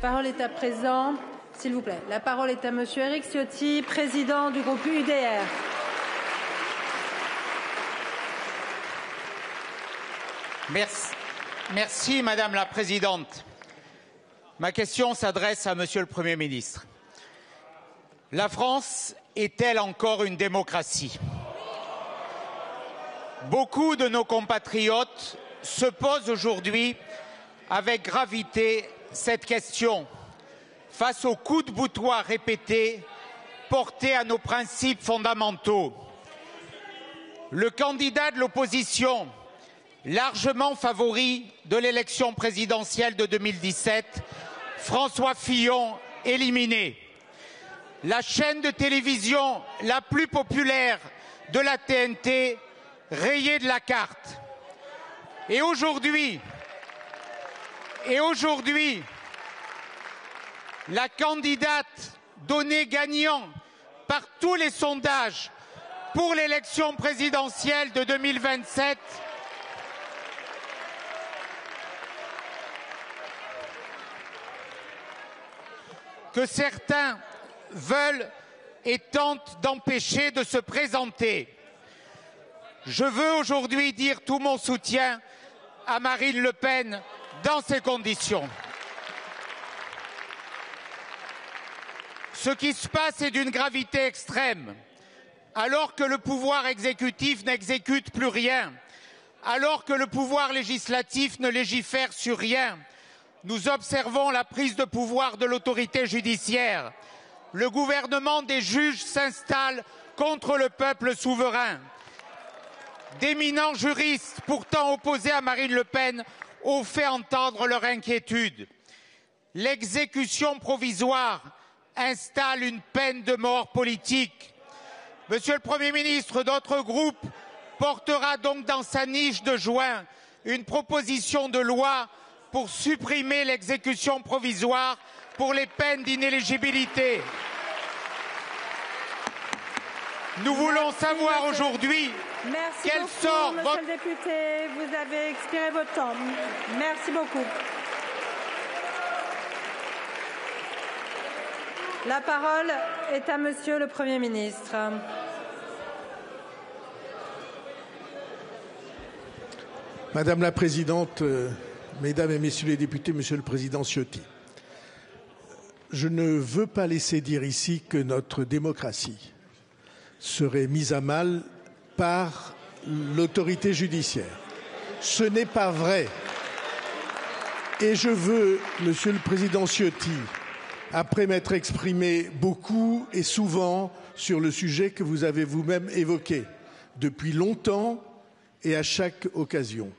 parole est à présent, s'il vous plaît, la parole est à Monsieur Éric Ciotti, président du groupe UDR. Merci Madame la Présidente. Ma question s'adresse à Monsieur le Premier ministre. La France est-elle encore une démocratie? Beaucoup de nos compatriotes se posent aujourd'hui avec gravité cette question face aux coups de boutoir répétés portés à nos principes fondamentaux. Le candidat de l'opposition, largement favori de l'élection présidentielle de 2017, François Fillon, éliminé. La chaîne de télévision la plus populaire de la TNT, rayée de la carte. Et aujourd'hui, la candidate donnée gagnant par tous les sondages pour l'élection présidentielle de 2027 que certains veulent et tentent d'empêcher de se présenter. Je veux aujourd'hui dire tout mon soutien à Marine Le Pen dans ces conditions. Ce qui se passe est d'une gravité extrême. Alors que le pouvoir exécutif n'exécute plus rien, alors que le pouvoir législatif ne légifère sur rien, nous observons la prise de pouvoir de l'autorité judiciaire. Le gouvernement des juges s'installe contre le peuple souverain. D'éminents juristes, pourtant opposés à Marine Le Pen, ont fait entendre leur inquiétude. L'exécution provisoire installe une peine de mort politique. Monsieur le Premier ministre, notre groupe portera donc dans sa niche de juin une proposition de loi pour supprimer l'exécution provisoire pour les peines d'inéligibilité. Nous voulons savoir aujourd'hui quel sort Monsieur le député, vous avez expiré votre temps. Merci beaucoup. La parole est à Monsieur le Premier ministre. Madame la Présidente, Mesdames et Messieurs les députés, Monsieur le Président Ciotti, je ne veux pas laisser dire ici que notre démocratie serait mise à mal par l'autorité judiciaire. Ce n'est pas vrai. Et je veux, Monsieur le Président Ciotti, après m'être exprimé beaucoup et souvent sur le sujet que vous avez vous-même évoqué depuis longtemps et à chaque occasion,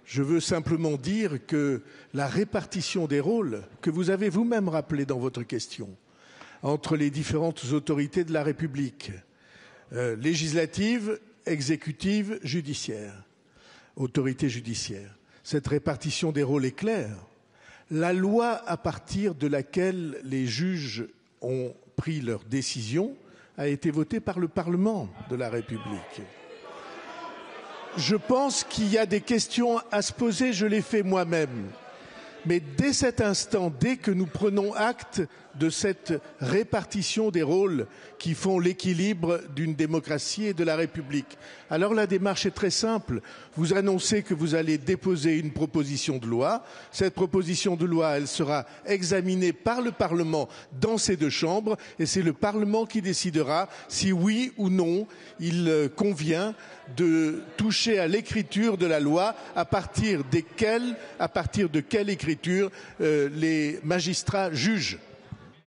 je veux simplement dire que la répartition des rôles que vous avez vous-même rappelé dans votre question entre les différentes autorités de la République, législative, exécutive, judiciaire, autorité judiciaire, cette répartition des rôles est claire. La loi à partir de laquelle les juges ont pris leur décision a été votée par le Parlement de la République. Je pense qu'il y a des questions à se poser, je l'ai fait moi-même. Mais dès cet instant, dès que nous prenons acte de cette répartition des rôles qui font l'équilibre d'une démocratie et de la République, alors la démarche est très simple. Vous annoncez que vous allez déposer une proposition de loi. Cette proposition de loi, elle sera examinée par le Parlement dans ces deux chambres et c'est le Parlement qui décidera si oui ou non il convient de toucher à l'écriture de la loi à partir de quelle écriture les magistrats jugent.